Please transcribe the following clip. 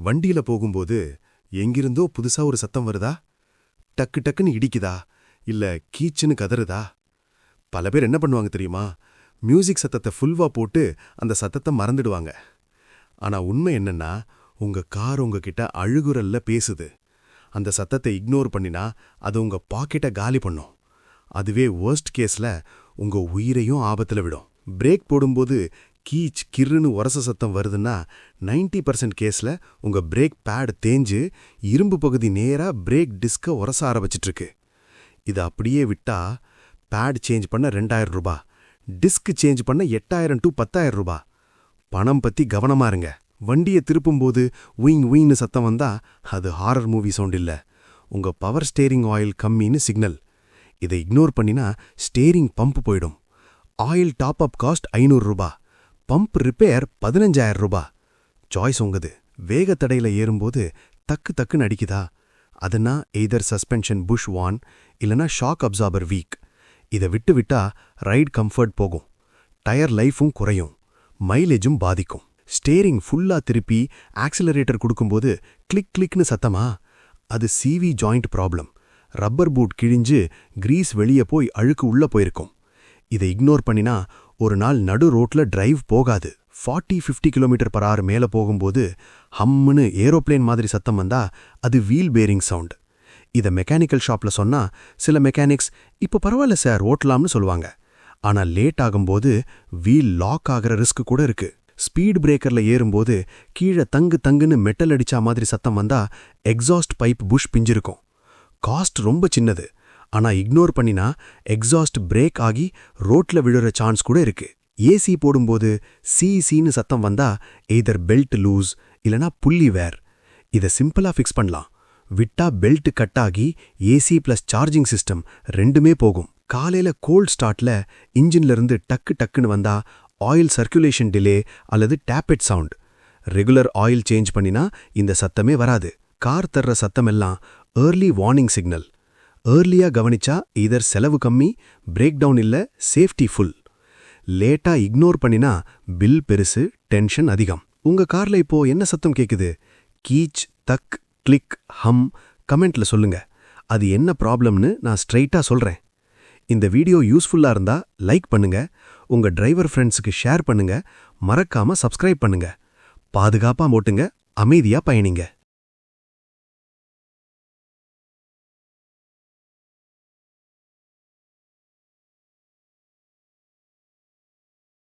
வண்டியில போகும்போது எங்கிருந்தோ புதுசா ஒரு சத்தம் வருதா? டக்கு டக்குன்னு இடிக்குதா? இல்ல கீச்சுன்னு கதறுதா? பல பேர் என்ன பண்ணுவாங்க தெரியுமா? மியூசிக் சத்தத்தை ஃபுல்வா போட்டு அந்த சத்தத்தை மறந்துடுவாங்க. ஆனா உண்மை என்னன்னா, உங்க கார் உங்ககிட்ட அழுகுரல்ல பேசுது. அந்த சத்தத்தை இக்னோர் பண்ணினா அது உங்க பாக்கெட்டை காலி பண்ணும். அதுவே வொர்ஸ்ட் கேஸ்ல உங்க உயிரையும் ஆபத்துல விடும். பிரேக் போடும்போது கீச் கிர்ருன்னு உரச சத்தம் வருதுன்னா 90% கேஸ்ல உங்க பிரேக் பேட் தேஞ்சு இரும்பு பகுதி நேரா பிரேக் டிஸ்க உரச ஆரம்பிச்சிட்டு. இது அப்படியே விட்டா பேட் சேஞ்ச் பண்ண 2000 ரூபாய், டிஸ்க் சேஞ்ச் பண்ண 8000 to 10,000 ரூபாய். பணம் பத்தி கவனமா இருங்க. வண்டியை திருப்பும்போது உயிங் உயின்னு சத்தம் வந்தா அது ஹாரர் மூவி சவுண்ட் இல்ல, உங்க பவர் ஸ்டேரிங் ஆயில் கம்மின்னு சிக்னல். இதை இக்னோர் பண்ணினா ஸ்டேரிங் பம்ப் போயிடும். ஆயில் டாப் அப் காஸ்ட் 500 ரூபாய், பம்ப் ரிப்பேர் 15,000 ரூபாய். சாய்ஸ் உங்கது. வேகத்தடையில ஏறும்போது தக்கு தக்குன்னு அடிக்குதா? அதுனா எய்தர் சஸ்பென்ஷன் புஷ் வான் இல்லனா ஷாக் அப்சார்பர் வீக். இதை விட்டு விட்டா ரைட் கம்ஃபர்ட் போகும், டயர் லைஃபும் குறையும், மைலேஜும் பாதிக்கும். ஸ்டேரிங் ஃபுல்லா திருப்பி ஆக்சிலரேட்டர் கொடுக்கும்போது கிளிக் கிளிக்னு சத்தமா? அது CV joint problem. Rubber boot கிழிஞ்சு கிரீஸ் வெளியே போய் அழுக்கு உள்ள போயிருக்கும். இதை இக்னோர் பண்ணினா ஒரு நாள் நடு ரோட்ல டிரைவ் போகாது. 40-50 km/h மேல போகும்போது ஹம்முன்னு ஏரோப்ளேன் மாதிரி சத்தம் வந்தா அது வீல் பேரிங் சவுண்ட். இதை மெக்கானிக்கல் ஷாப்ல சொன்னா சில மெக்கானிக்ஸ் இப்ப பரவாயில்ல சார் ஓட்டலாம்னு சொல்லுவாங்க. ஆனா லேட் ஆகும்போது வீல் லாக் ஆகிற ரிஸ்க் கூட இருக்கு. ஸ்பீட் பிரேக்கர்ல ஏறும்போது கீழே தங்கு தங்குன்னு மெட்டல் அடிச்சா மாதிரி சத்தம் வந்தா எக்ஸாஸ்ட் பைப் புஷ் பிஞ்சிருக்கும். காஸ்ட் ரொம்ப சின்னது, ஆனா இக்னோர் பண்ணினா எக்ஸாஸ்ட் பிரேக் ஆகி ரோட்ல விழுற சான்ஸ் கூட இருக்கு. ஏசி போடும்போது சீன்னு சத்தம் வந்தா எய்தர் பெல்ட் லூஸ் இல்லனா புள்ளி வேர். இதை சிம்பிளா ஃபிக்ஸ் பண்ணலாம். விட்டா பெல்ட் கட் ஆகி ஏசி பிளஸ் சார்ஜிங் சிஸ்டம் ரெண்டுமே போகும். காலையில கோல்ட் ஸ்டார்ட்ல இன்ஜின்ல இருந்து டக்கு டக்குன்னு வந்தா ஆயில் சர்க்குலேஷன் டிலே அல்லது டேப்பெட் சவுண்ட். ரெகுலர் ஆயில் சேஞ்ச் பண்ணினா இந்த சத்தமே வராது. கார் தர்ற சத்தமெல்லாம் ஏர்லி வார்னிங் சிக்னல். ஏர்லியா கவனிச்சா இதர் செலவு கம்மி, பிரேக் டவுன் இல்ல, சேஃப்டி ஃபுல். லேட்டா இக்னோர் பண்ணினா பில் பெருசு, டென்ஷன் அதிகம். உங்க கார்ல இப்போ என்ன சத்தம் கேக்குது? கீச், தக், கிளிக், ஹம் கமெண்ட்ல சொல்லுங்க. அது என்ன ப்ராப்ளம்னு நான் ஸ்ட்ரைட்டா சொல்றேன். இந்த வீடியோ யூஸ்ஃபுல்லா இருந்தா லைக் பண்ணுங்க, உங்க டிரைவர் ஃப்ரெண்ட்ஸுக்கு ஷேர் பண்ணுங்க, மறக்காம சப்ஸ்கிரைப் பண்ணுங்க. பாதுகாப்பா ஓட்டுங்க, அமைதியா பயணிங்க.